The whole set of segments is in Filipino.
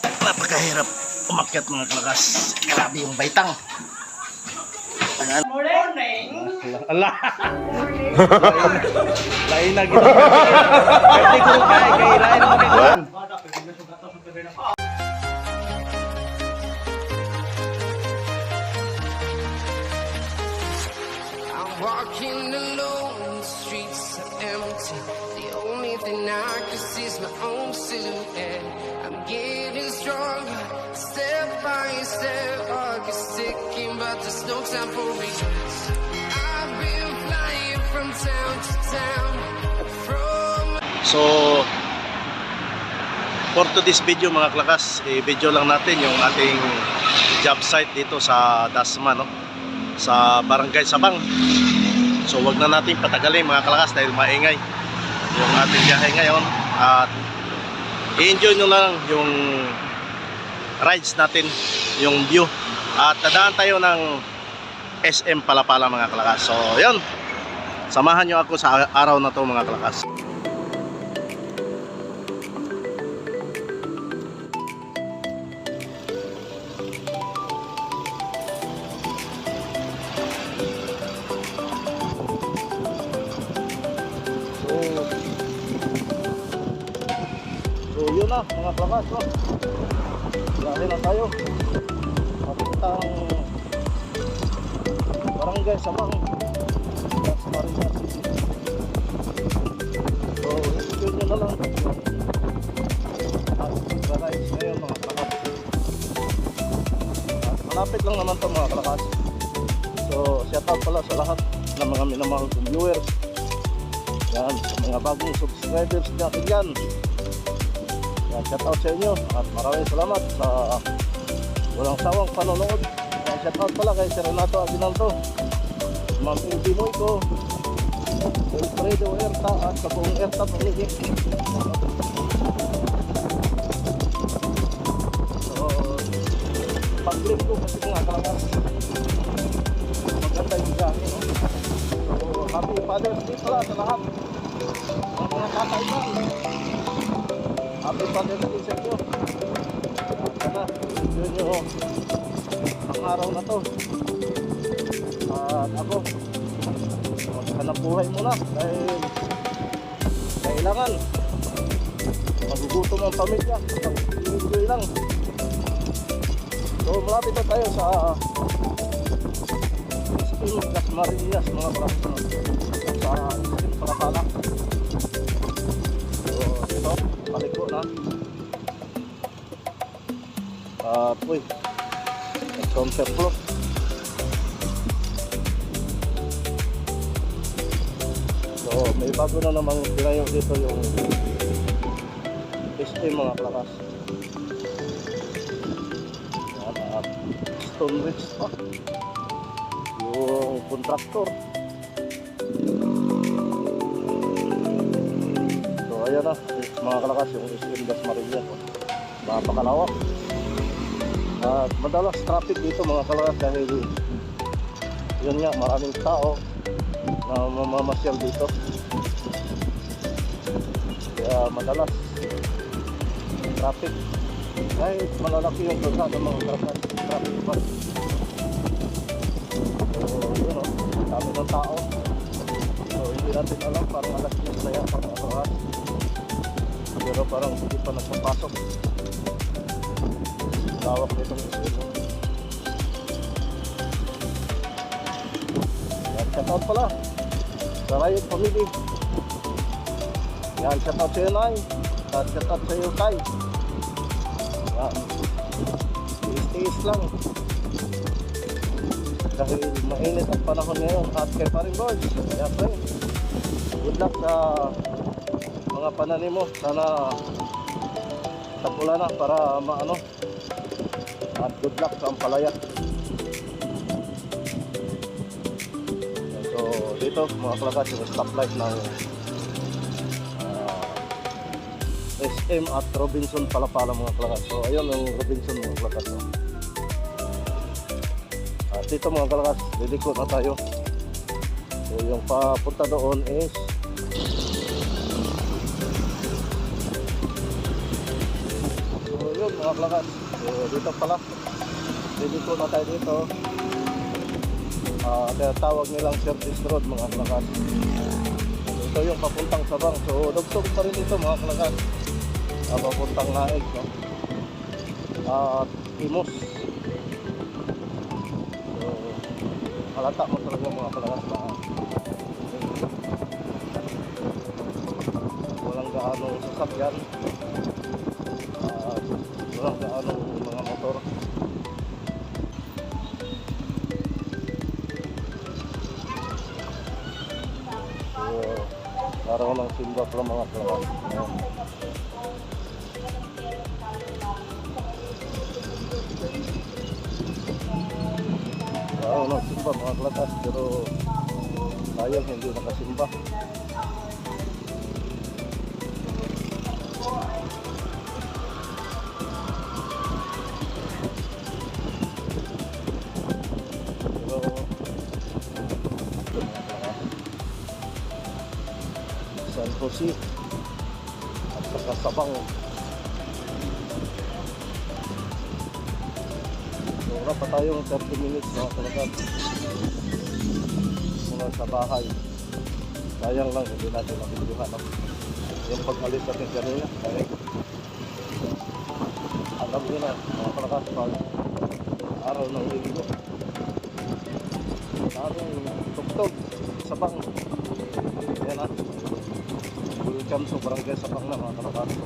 Napakahirap umakyat mga kalakas. Grabe yung baitang. Ayan. Morning! Ala! Lain na gito. Pwede ko kay lain mo kay. I'm walking alone, the streets are empty. The only thing I can see is my own silhouette. I'm getting stronger, step by step. Clock is ticking, but there's no time for regrets. I've been flying from town to town. So, for today's video mga klakas, i-video lang natin yung ating job site dito sa Dasma, no? Sa Barangay Sabang. So, wag na natin patagalin mga klakas dahil maingay yung ating biyahe ngayon. At i-enjoy nyo lang yung rides natin, yung view. At dadaan tayo ng SM Palapala mga klakas. So, yun. Samahan nyo ako sa araw na to mga klakas. So yun na mga klakas, no? Biyahe na tayo. Papuntang Barangay Sabang, Dasmariñas City. So enjoy nyo na lang at rides ngayon mga klakas. At malapit lang naman ito mga klakas. So shout out pala sa lahat ng mga minamahal kong viewers. Yan, sa mga bagong subscribers natin yan. Shout out sa inyo at maraming salamat sa walang sawang panonood. Shout out pala kay Sir Renato Aguinaldo, Ma'am Elvie Moico, Alfredo Erta at sa buong Erta Pamilya. So, pag-click ko kasi mga kalakas, maganda yung gabi, no? So, happy Father's Day pala sa lahat ng mga tatay ko. Happy Father's Day sa inyo. Sana, enjoy nyo ang araw na to. At ako, maghanap buhay muna dahil kailangan magugutom ang pamilya. Enjoy lang. So, malapit na tayo sa Dasmariñas mga braso sa Palapala. So, dito. Paliko na. At uy, nag-concert flow. So may bago na namang pinayo dito yung SM mga klakas. At Stone Ridge pa yung contractor. Ayan na, mga kalakas, yung SM Dasmariñas. Napakalawak. At madalas traffic dito mga kalakas dahil yun nga, maraming tao na mamamasyal dito. Kaya madalas traffic. Kahit malalaki yung kalsada mga kalakas, traffic pa. So yun o, dami ng tao. So hindi natin alam, parang alas 10 na yan, parang oras. Pero parang hindi pa nagpapasok. Lawak nitong isip. Yan, shoutout pala sa Riot Family. Yan, shoutout sa iyo Nay. At shoutout sa iyo Tay. Yan, tiis-tiis lang dahil mainit ang panahon ngayon. At kay Paring Boys, yan pre, good luck sa mga pananim mo. Sana tagula na para maano. At good luck sa ampalaya. So dito mga klakas yung stoplight ng SM at Robinson Palapala mga klakas. So ayun yung Robinson mga klakas. At dito mga klakas, liliko na tayo. So yung papunta doon is yun, mga kalakas. So dito pala. Dito na tayo dito. Kaya tawag nilang service road mga kalakas. Ito yung papuntang Sabang. So dugtong pa rin ito mga kalakas. Papuntang Naig, no? Timos. So halata mo talaga mga kalakas na walang gaanong sasakyan, walang gaanong mga motor. So parang ng simba pala mga kalakas. Parang ng simba mga kalakas, pero sayang hindi nakasimba. San Jose at saka Sabang. So wala pa tayong 30 minutes na talaga mula sa bahay. Sayang lang hindi natin nabibihan, no? Yung pag-alis natin kanina kaya alam nyo na mga kalakas pag araw ng linggo parang tugtog Sabang. Yan na, welcome to Barangay Sabang na mga kalakas. So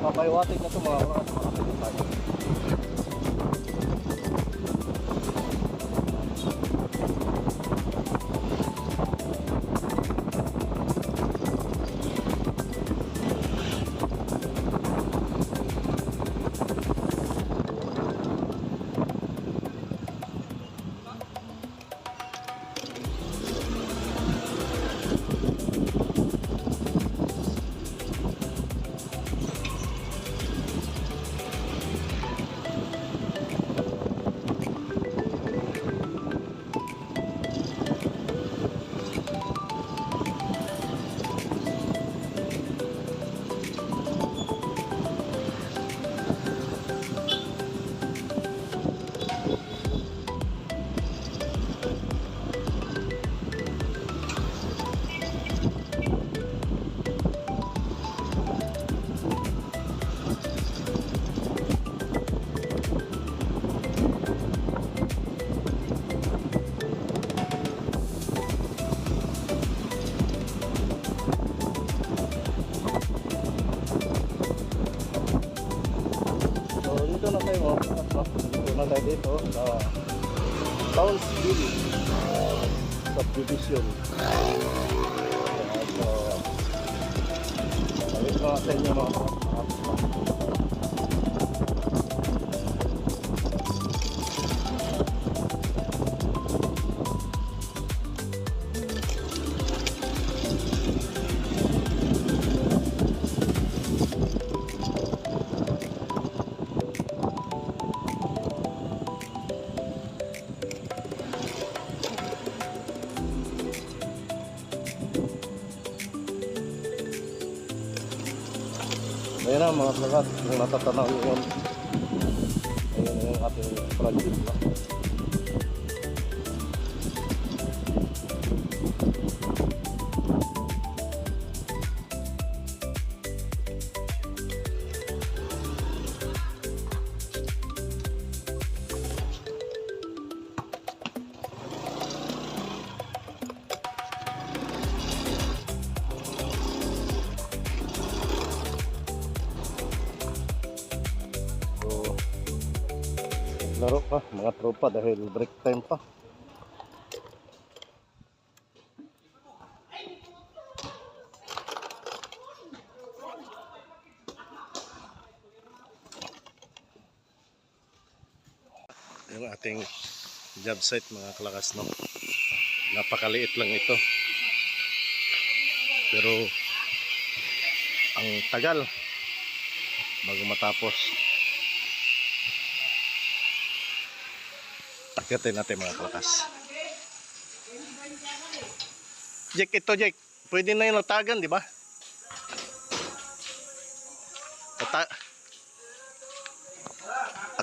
papaywating na ito mga kalakas, makapagin tayo. Dito na tayo dito na tayo dito sa Townsville subdivision. So balik na sa inyo mga ayan na mga kalakas, kung natatanaw nyo yun, ayan na yung ating project na. Laro pa mga tropa dahil break time pa. Yung ating job site mga kalakas, no? Napakaliit lang ito, pero ang tagal bago matapos. Akitin natin mga kalakas. Jack, ito Jack, pwede na yung latagan, di ba?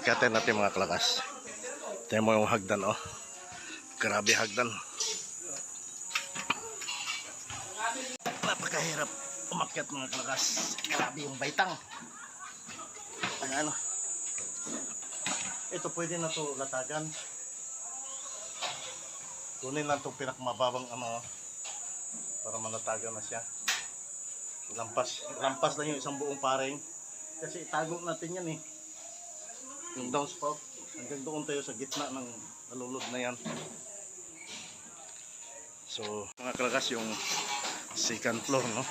Akyatin natin mga kalakas. Tingnan mo yung hagdan, oh. Grabe hagdan. Napakahirap umakyat mga kalakas. Grabe yung baitang. Ano? Ito pwede na to latagan. Kunin lang itong pinakamababang ano para malatagan na siya. Lampas lang yung isang buong paring. Kasi itago natin yan eh. Yung downspout. Hanggang doon tayo sa gitna ng nalulod na yan. So mga kalakas yung second floor, no?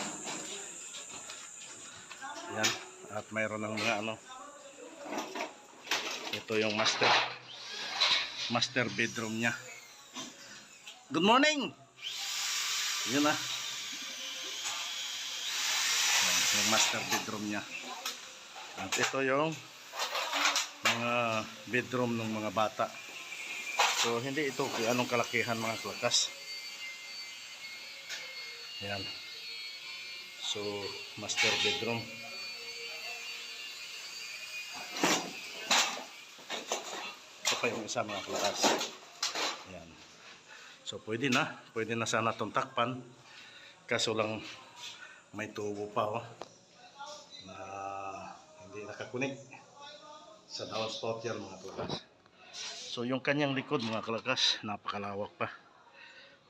Yan. At mayroon ng mga ano. Ito yung master bedroom niya. Good morning! Yun na. Yung master bedroom niya. At ito yung mga bedroom ng mga bata. So hindi ito kung anong kalakihan mga kalakas. Yan. So master bedroom. Ito pa yung isa mga kalakas. Yan. So pwede na sana itong takpan. Kaso lang may tubo pa, oh, na hindi nakakunik sa downspout yan mga kalakas. So yung kanyang likod mga kalakas, napakalawak pa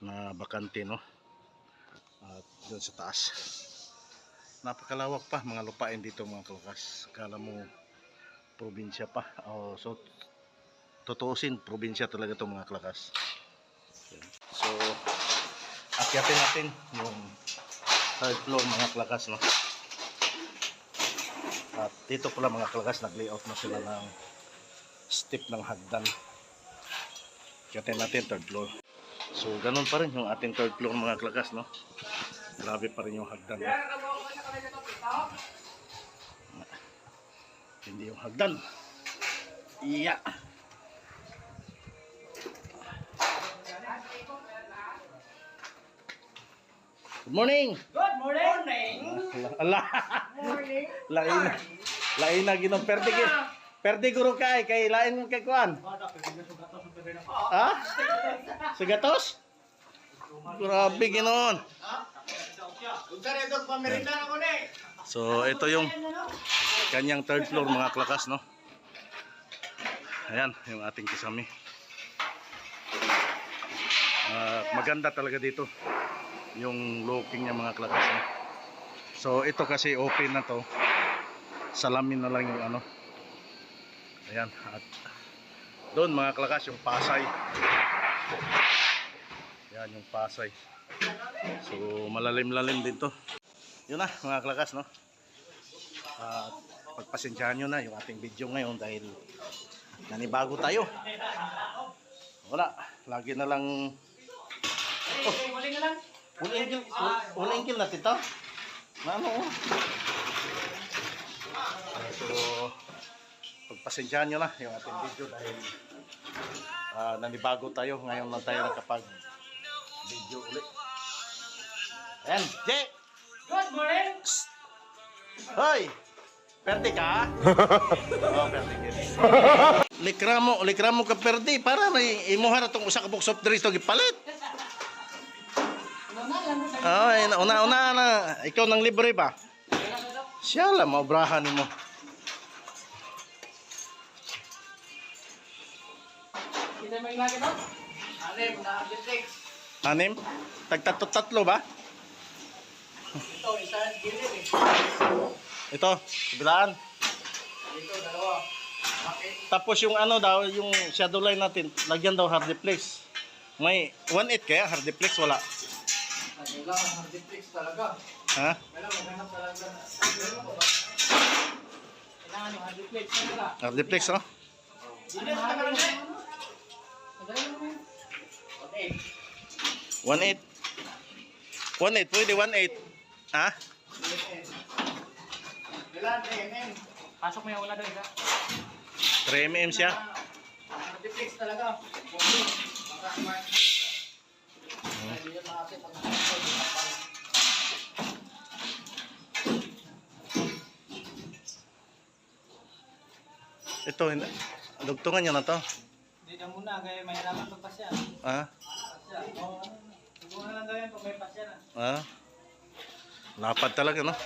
na bakante, no? At doon sa taas napakalawak pa mga lupain dito mga kalakas. Kala mo probinsya pa. So tutuusin probinsya talaga itong mga kalakas. So akyatin natin yung third floor mga kalakas, no? At dito pala mga kalakas, nag-layout na sila ng step ng hagdan. Akyatin natin third floor. So ganun pa rin yung ating third floor mga kalakas, no? Grabe pa rin yung hagdan, no? Hindi yung hagdan. Iya. Good morning. Good morning. Allah. Morning. Lain na ginong perdi guro kay lain kay kuan. Ha? Sigatos? Grabe ginoon. So ito yung kanyang third floor mga kalakas, no? Ayan yung ating kisame. Maganda talaga dito yung looking niya mga kalakas, no? So ito kasi open na to, salamin na lang yung ano. Ayan. At doon mga kalakas yung Pasay. Yan yung Pasay. So malalim-lalim din to. Yun na mga kalakas, no? Pagpasensyahan nyo na yung ating video ngayon dahil nanibago tayo. Wala, lagi na lang. Unang-ingil natin ito. Ano? So, pagpasensyahan nyo na yung ating video dahil nanibago tayo. Ngayon lang tayo nakapag-video ulit. Ayan, Jay! Good morning. Hoy! Perdi ka? Oo, perdi ka. Likramo ka perdi. Para may imuha na itong usa ka box soft drinks ito gipalit. Ay, una na. Ikaw nang libre ba? Siya lang, maubrahan mo. Kita may lagi to? Anim na district. Anim? Tagtatlo ba? Ito, isa gilid eh. Ito, kabilaan. Dito, dalawa. Okay. Tapos yung ano daw, yung shadow line natin, lagyan daw hardiplex. May 1.8 kaya hardiplex wala. Kailangan ng district talaga. Ha? Kailangan maghanap talaga. Kailangan yung hardiplex talaga. Hardiplex, oh. Hindi na mahal yung ano. Madali mo yun. Okay. 1.8. 1.8, pwede 1.8. Ha? Kailangan 3mm. Pasok mo yung wala doon, ha? 3mm siya. Hardiplex talaga. Bumili. Baka smart. Hindi yun makasip ang Ito, dugtungan nyo na to. Hindi na muna, kaya may hirapan pagpasya. Ah? Pasya. Oo. Siguro na lang gawin pag may pasya na. Ah? Lapad talaga, no?